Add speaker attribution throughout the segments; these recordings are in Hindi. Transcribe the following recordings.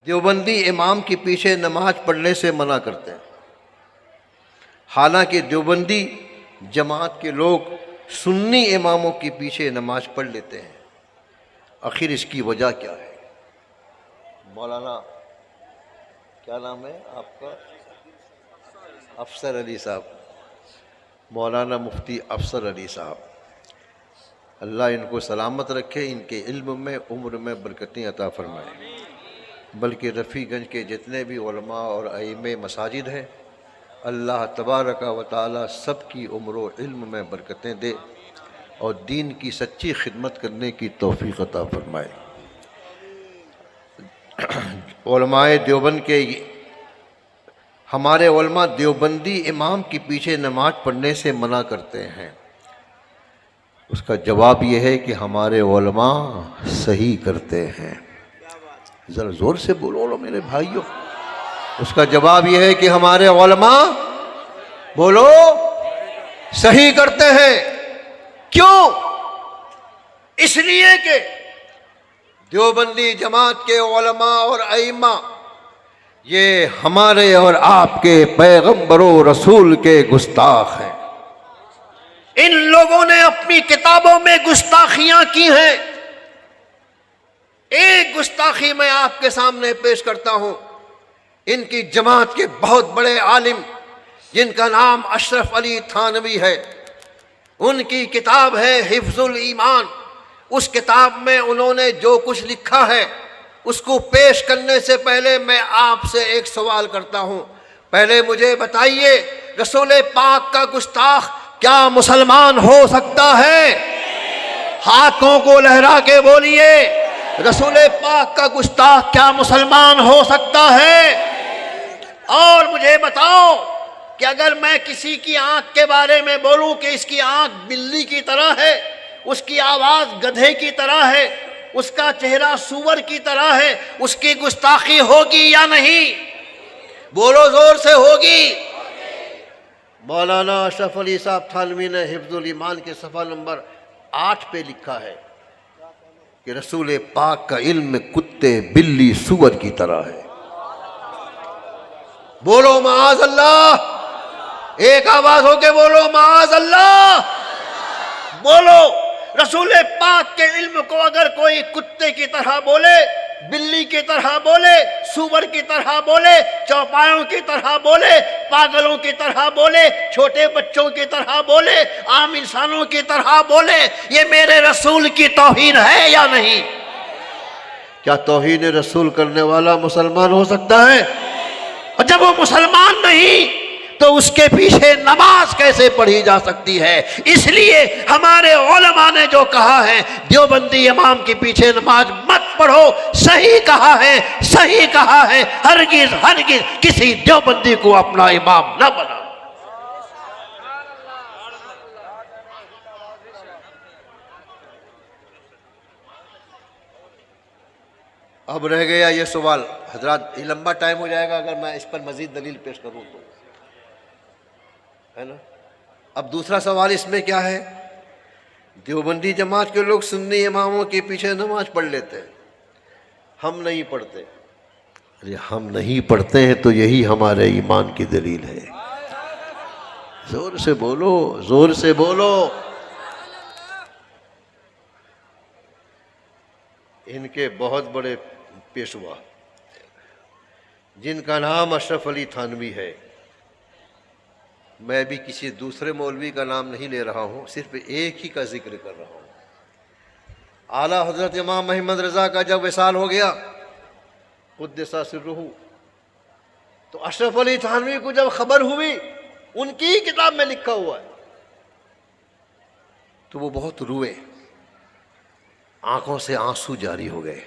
Speaker 1: देवबंदी इमाम के पीछे नमाज पढ़ने से मना करते हैं, हालांकि देवबंदी जमात के लोग सुन्नी इमामों के पीछे नमाज पढ़ लेते हैं। आखिर इसकी वजह क्या है? मौलाना क्या नाम है आपका? अफसर अली साहब, मौलाना मुफ्ती अफसर अली साहब, अल्लाह इनको सलामत रखे, इनके इल्म में उम्र में बरकतें अता फरमाए। बल्कि रफ़ीगंज के जितने भी उलमा और अइम्मे मसाजिद हैं, अल्लाह तबारक व तआला सब की उम्र व इल्म में बरकतें दे और दीन की सच्ची खिदमत करने की तौफीक अता फरमाए। उलमाए देवबंद के हमारे उलमा देवबंदी इमाम के पीछे नमाज पढ़ने से मना करते हैं। उसका जवाब यह है कि हमारे उलमा सही करते हैं। ज़रा ज़ोर से बोलो मेरे भाइयों। उसका जवाब यह है कि हमारे उलमा बोलो सही करते हैं। क्यों? इसलिए कि देवबंदी जमात के उलमा और अइम्मा ये हमारे और आपके पैगंबरों रसूल के गुस्ताख हैं। इन लोगों ने अपनी किताबों में गुस्ताखियां की हैं। एक गुस्ताखी मैं आपके सामने पेश करता हूं। इनकी जमात के बहुत बड़े आलिम जिनका नाम अशरफ अली थानवी है, उनकी किताब है हिफ्जुल ईमान। उस किताब में उन्होंने जो कुछ लिखा है उसको पेश करने से पहले मैं आपसे एक सवाल करता हूं। पहले मुझे बताइए, रसूल पाक का गुस्ताख क्या मुसलमान हो सकता है? हाथों को लहरा के बोलिए, रसूल पाक का गुस्ताख क्या मुसलमान हो सकता है? और मुझे बताओ कि अगर मैं किसी की आंख के बारे में बोलूं कि इसकी आंख बिल्ली की तरह है, उसकी आवाज गधे की तरह है, उसका चेहरा सूअर की तरह है, उसकी गुस्ताखी होगी या नहीं? बोलो जोर से, होगी। मौलाना अशरफ अली साहब थानवी ने हिफ्जुल ईमान के सफ़ा नंबर 8 पे लिखा है कि रसूल पाक का इल्म कुत्ते बिल्ली सूअर की तरह है। बोलो माज़ अल्लाह, एक आवाज होके बोलो माज़ अल्लाह। बोलो, रसूल पाक के इल्म को अगर कोई कुत्ते की तरह बोले, बिल्ली की तरह बोले, सूअर की तरह बोले, चौपायों की तरह बोले, पागलों की तरह बोले, छोटे बच्चों की तरह बोले, आम इंसानों की तरह बोले, ये मेरे रसूल की तौहीन है या नहीं? क्या तौहीन रसूल करने वाला मुसलमान हो सकता है? और जब वो मुसलमान नहीं तो उसके पीछे नमाज कैसे पढ़ी जा सकती है? इसलिए हमारे उलमा ने जो कहा है देवबंदी इमाम के पीछे नमाज मत पढ़ो, सही कहा है, सही कहा है। हरगिज हरगिज किसी देवबंदी को अपना इमाम न बना। अब रह गया ये सवाल, हजरात ये लंबा टाइम हो जाएगा अगर मैं इस पर मजीद दलील पेश करूं तो, है ना। अब दूसरा सवाल इसमें क्या है? देवबंदी जमात के लोग सुन्नी इमामों के पीछे नमाज पढ़ लेते हैं, हम नहीं पढ़ते। अरे हम नहीं पढ़ते हैं तो यही हमारे ईमान की दलील है। जोर से बोलो, जोर से बोलो। इनके बहुत बड़े पेशवा जिनका नाम अशरफ अली थानवी है, मैं भी किसी दूसरे मौलवी का नाम नहीं ले रहा हूँ, सिर्फ एक ही का जिक्र कर रहा हूँ। आला हजरत इमाम अहमद रज़ा का जब विसाल हो गया क़ुद्दसा सिर्रुहु, तो अशरफ अली थानवी को जब खबर हुई, उनकी ही किताब में लिखा हुआ है, तो वो बहुत रोए, आंखों से आंसू जारी हो गए।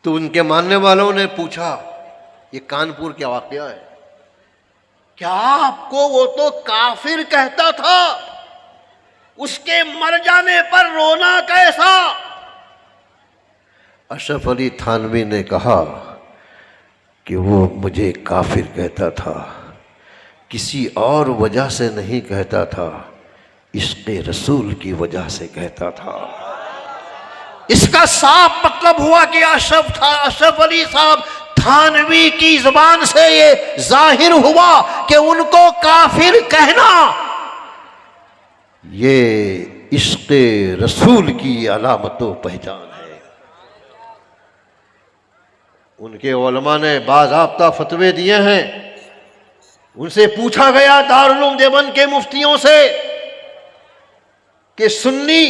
Speaker 1: तो उनके मानने वालों ने पूछा, ये कानपुर क्या वाकया है? क्या आपको वो तो काफिर कहता था, उसके मर जाने पर रोना कैसा? अशरफ अली थानवी ने कहा कि वो मुझे काफिर कहता था, किसी और वजह से नहीं कहता था, इश्क़ रसूल की वजह से कहता था। इसका साफ मतलब हुआ कि अशरफ अली साहब थानवी की जुबान से ये जाहिर हुआ कि उनको काफिर कहना ये इश्क़े रसूल की अलामतो पहचान है। उनके उलमा ने बाज़ाब्ता फतवे दिए हैं। उनसे पूछा गया दारुल उलूम देवबंद के मुफ्तियों से कि सुन्नी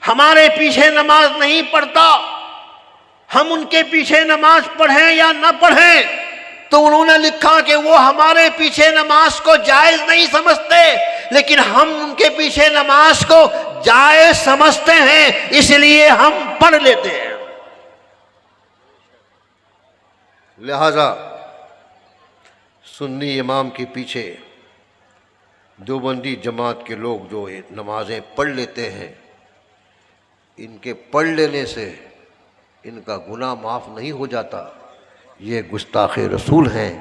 Speaker 1: हमारे पीछे नमाज नहीं पढ़ता, हम उनके पीछे नमाज पढ़ें या न पढ़ें? तो उन्होंने लिखा कि वो हमारे पीछे नमाज को जायज नहीं समझते, लेकिन हम उनके पीछे नमाज को जायज समझते हैं, इसलिए हम पढ़ लेते हैं। लिहाजा सुन्नी इमाम के पीछे देवबंदी जमात के लोग जो नमाजें पढ़ लेते हैं, इनके पढ़ लेने से इनका गुनाह माफ़ नहीं हो जाता। ये गुस्ताखे रसूल हैं,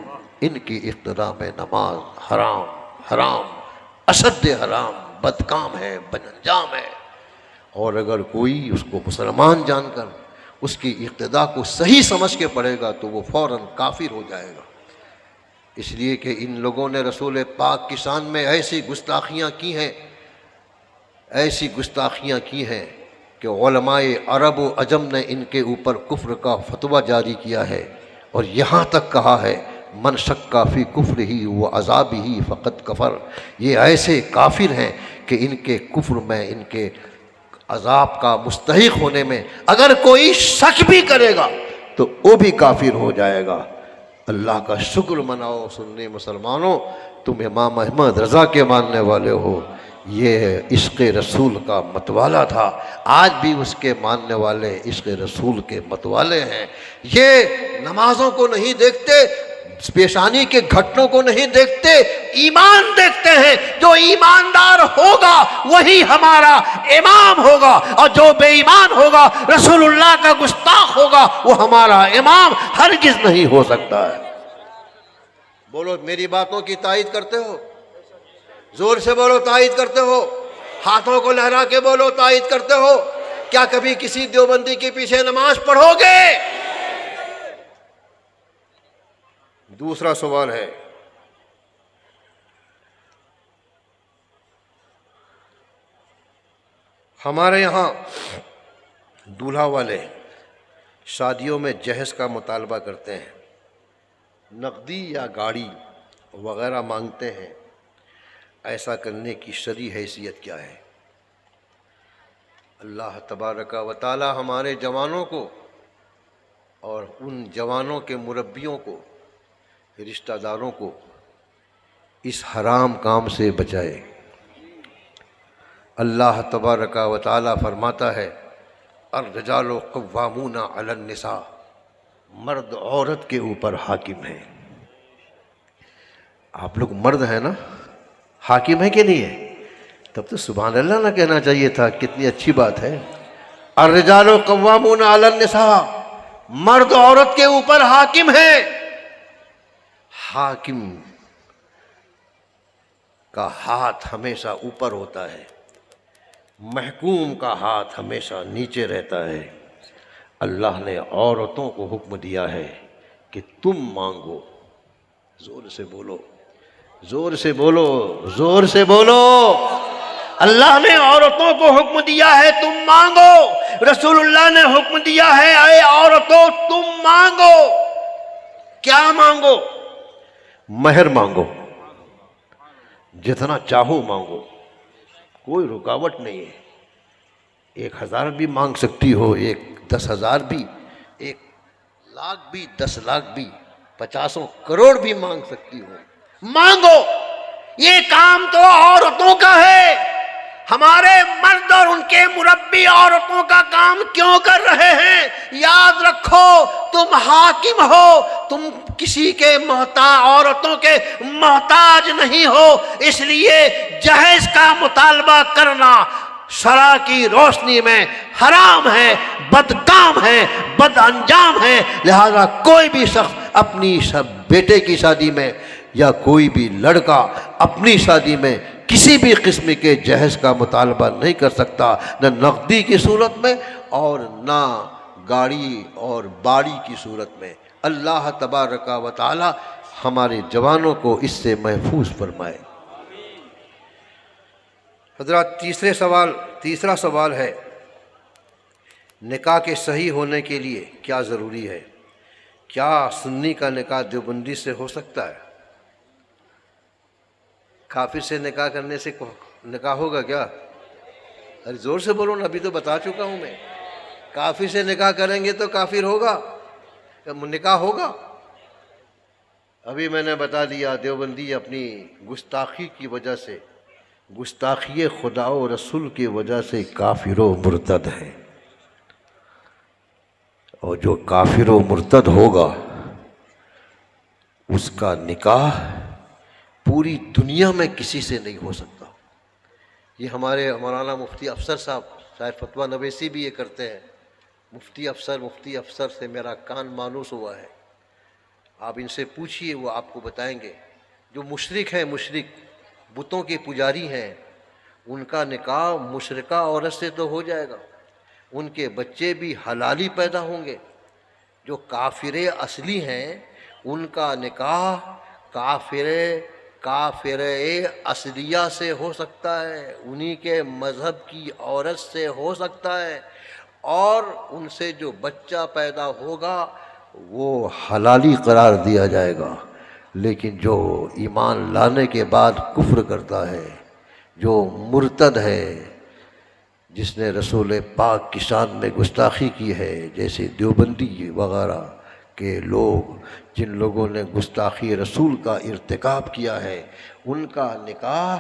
Speaker 1: इनकी इक़्तिदा में नमाज हराम हराम अशद हराम बदकाम है, बदअंजाम है। और अगर कोई उसको मुसलमान जानकर उसकी इक़्तिदा को सही समझ के पढ़ेगा तो वो फ़ौरन काफिर हो जाएगा। इसलिए कि इन लोगों ने रसूल पाक की शान में ऐसी गुस्ताखियाँ की हैं, ऐसी गुस्ताखियाँ की हैं कि उलमाए अरब व अजम ने इनके ऊपर कुफ्र का फतवा जारी किया है और यहाँ तक कहा है मन शक्का फ़ी कुफ्र ही व अज़ाब ही फ़क़त कफ़र। ये ऐसे काफिर हैं कि इनके कुफ्र में, इनके अज़ाब का मुस्तहिक होने में अगर कोई शक भी करेगा तो वो भी काफिर हो जाएगा। अल्लाह का शुक्र मनाओ सुन्नी मुसलमानों, तुम इमाम अहमद रज़ा के मानने वाले हो। ये इश्क़े रसूल का मतवाला था, आज भी उसके मानने वाले इश्क़े रसूल के मतवाले हैं। ये नमाज़ों को नहीं देखते, पेशानी के घटनों को नहीं देखते, ईमान देखते हैं। जो ईमानदार होगा वही हमारा इमाम होगा, और जो बेईमान होगा, रसूलुल्लाह का गुस्ताख होगा, वो हमारा इमाम हरगिज़ नहीं हो सकता है। बोलो, मेरी बातों की तायीद करते हो? जोर से बोलो, तायीद करते हो? हाथों को लहरा के बोलो, तायीद करते हो? क्या कभी किसी देवबंदी के पीछे नमाज पढ़ोगे? दूसरा सवाल है, हमारे यहाँ दूल्हा वाले शादियों में जहेज का मुतालबा करते हैं, नकदी या गाड़ी वगैरह मांगते हैं। ऐसा करने की शरई हैसियत क्या है? अल्लाह तबारका व तआला हमारे जवानों को और उन जवानों के मुरब्बियों को, रिश्तेदारों को इस हराम काम से बचाए। अल्लाह तबारका व तआला फरमाता है, अर्रिजालु क़व्वामूना अलन निसा, मर्द औरत के ऊपर हाकिम है। आप लोग मर्द हैं ना, हाकिम है कि नहीं है? तब तो सुभान अल्लाह ना कहना चाहिए था, कितनी अच्छी बात है। अर्रिजालु क़व्वामूना अलन निसा, मर्द औरत के ऊपर हाकिम है। हाकिम का हाथ हमेशा ऊपर होता है, महकूम का हाथ हमेशा नीचे रहता है। अल्लाह ने औरतों को हुक्म दिया है कि तुम मांगो। जोर से बोलो, जोर से बोलो, जोर से बोलो। अल्लाह ने औरतों को हुक्म दिया है तुम मांगो। रसूलुल्लाह ने हुक्म दिया है, अरे औरतों तुम मांगो। क्या मांगो? महर मांगो, जितना चाहो मांगो, कोई रुकावट नहीं है। 1000 भी मांग सकती हो, 10,000 भी, 1 लाख भी, 10 लाख भी, 50 करोड़ भी मांग सकती हो। मांगो, ये काम तो औरतों का है। हमारे मर्द और उनके मुरब्बी औरतों का काम क्यों कर रहे हैं? याद रखो, तुम हाकिम हो, तुम किसी के मोहताज, औरतों के मोहताज नहीं हो। इसलिए जहेज का मुतालबा करना शरा की रोशनी में हराम है, बदकाम है, बद अंजाम है। लिहाजा कोई भी शख्स अपनी बेटे की शादी में या कोई भी लड़का अपनी शादी में किसी भी किस्म के जहेज का मुतालबा नहीं कर सकता, न नकदी की सूरत में और ना गाड़ी और बाड़ी की सूरत में। अल्लाह तबारका व तआला हमारे जवानों को इससे महफूज फरमाए। हज़रात, तीसरा सवाल है, निकाह के सही होने के लिए क्या ज़रूरी है? क्या सुन्नी का निकाह देवबंदी से हो सकता है? काफिर से निकाह करने से निकाह होगा क्या? अरे ज़ोर से बोलो ना, अभी तो बता चुका हूँ मैं। काफिर से निकाह करेंगे तो काफिर होगा, निकाह होगा। अभी मैंने बता दिया, देवबंदी अपनी गुस्ताखी की वजह से, गुस्ताखी खुदा और रसूल की वजह से काफिर व मुर्तद है। और जो काफिर व मुर्तद होगा उसका निकाह पूरी दुनिया में किसी से नहीं हो सकता। ये हमारे मौलाना मुफ्ती अफसर साहब शायद फतवा नवेसी भी ये करते हैं। मुफ्ती अफसर से मेरा कान मानूस हुआ है। आप इनसे पूछिए, वो आपको बताएंगे। जो मुशरिक हैं, मुशरिक बुतों के पुजारी हैं, उनका निकाह मुशरिका औरत से तो हो जाएगा, उनके बच्चे भी हलाली पैदा होंगे। जो काफिरे असली हैं उनका निकाह काफिरे असलिया से हो सकता है, उन्हीं के मज़हब की औरत से हो सकता है, और उनसे जो बच्चा पैदा होगा वो हलाली करार दिया जाएगा। लेकिन जो ईमान लाने के बाद कुफ्र करता है, जो मुर्तद है, जिसने रसूल पाक की शान में गुस्ताखी की है, जैसे देवबंदी वगैरह के लोग, जिन लोगों ने गुस्ताखी रसूल का इर्तिकाब किया है, उनका निकाह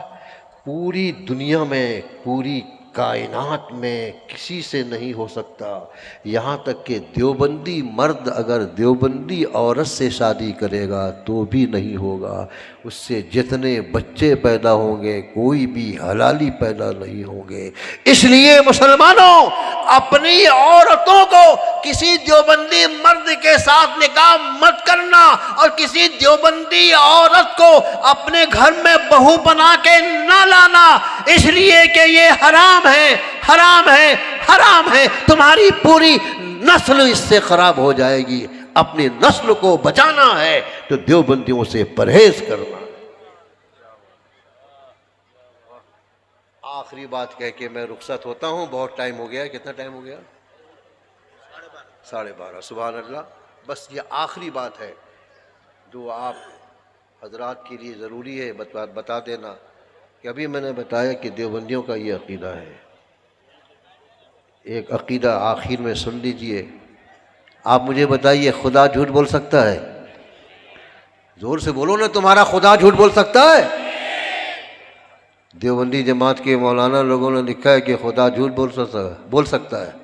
Speaker 1: पूरी दुनिया में, पूरी कायनात में किसी से नहीं हो सकता। यहाँ तक कि देवबंदी मर्द अगर देवबंदी औरत से शादी करेगा तो भी नहीं होगा। उससे जितने बच्चे पैदा होंगे कोई भी हलाली पैदा नहीं होंगे। इसलिए मुसलमानों, अपनी औरतों को किसी देवबंदी मर्द के साथ निकाह मत करना, और किसी देवबंदी औरत को अपने घर में बहू बना के ना लाना, इसलिए कि ये हराम है, हराम है, हराम है। तुम्हारी पूरी नस्ल इससे खराब हो जाएगी। अपनी नस्ल को बचाना है तो देवबंदियों से परहेज करना। आखिरी बात कह के मैं रुखसत होता हूं, बहुत टाइम हो गया। कितना टाइम हो गया? 12:30। सुभान अल्लाह। बस ये आखिरी बात है जो आप हजरात के लिए ज़रूरी है बता देना कि अभी मैंने बताया कि देवबंदियों का ये अक़ीदा है। एक अक़ीदा आखिर में सुन लीजिए। आप मुझे बताइए, खुदा झूठ बोल सकता है? ज़ोर से बोलो ना, तुम्हारा खुदा झूठ बोल सकता है? देवबंदी जमात के मौलाना लोगों ने लिखा है कि खुदा झूठ बोल सकता है।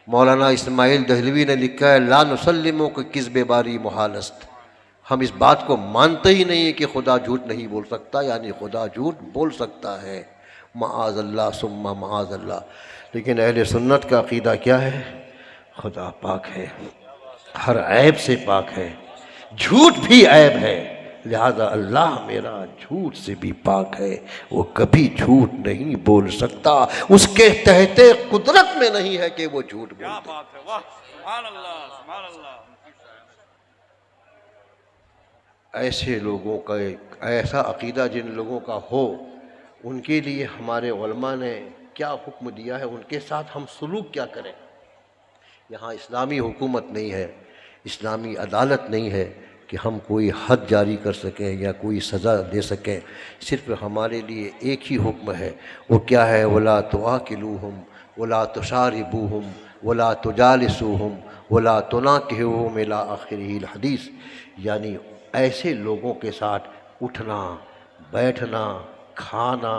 Speaker 1: मौलाना इस्माइल दहलवी ने लिखा है, ला नुसल्लिमो के किस्बे बारी मुहालस्त। हम इस बात को मानते ही नहीं है कि खुदा झूठ नहीं बोल सकता, यानी खुदा झूठ बोल सकता है। माअज़ल्लाह सुम्मा माअज़ल्लाह। लेकिन अहले सुन्नत का अक़ीदा क्या है? खुदा पाक है, हर ऐब से पाक है, झूठ भी ऐब है, लिहाजा अल्लाह मेरा झूठ से भी पाक है। वो कभी झूठ नहीं बोल सकता, उसके तहते कुदरत में नहीं है कि वो झूठ बोले। ऐसे लोगों का एक ऐसा अक़ीदा जिन लोगों का हो, उनके लिए हमारे उलमा ने क्या हुक्म दिया है, उनके साथ हम सलूक क्या करें। यहाँ इस्लामी हुकूमत नहीं है, इस्लामी अदालत नहीं है कि हम कोई हद जारी कर सकें या कोई सज़ा दे सकें। सिर्फ हमारे लिए एक ही हुक्म है, वो क्या है? वला तुआकिलूहुम वला तुशारिबूहुम वला तुजालिसूहुम वला तुनाकिहुहुम इला आखिरिल हदीस। यानी ऐसे लोगों के साथ उठना, बैठना, खाना,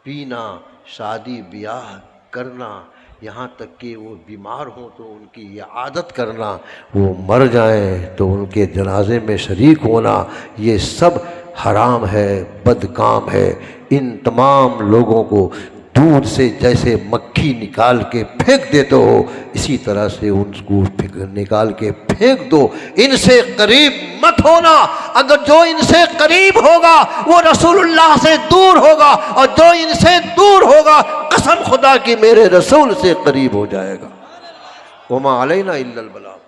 Speaker 1: पीना, शादी ब्याह करना, यहाँ तक कि वो बीमार हों तो उनकी इयादत करना, वो मर जाएं तो उनके जनाजे में शरीक होना, ये सब हराम है, बदकाम है। इन तमाम लोगों को दूध से जैसे मक्खी निकाल के फेंक देते हो, इसी तरह से उनको निकाल के फेंक दो। इनसे करीब मत होना। अगर जो इनसे करीब होगा वो रसूलुल्लाह से दूर होगा, और जो इनसे दूर होगा कसम खुदा की मेरे रसूल से करीब हो जाएगा। वमा अलैना इल्लल बलाग।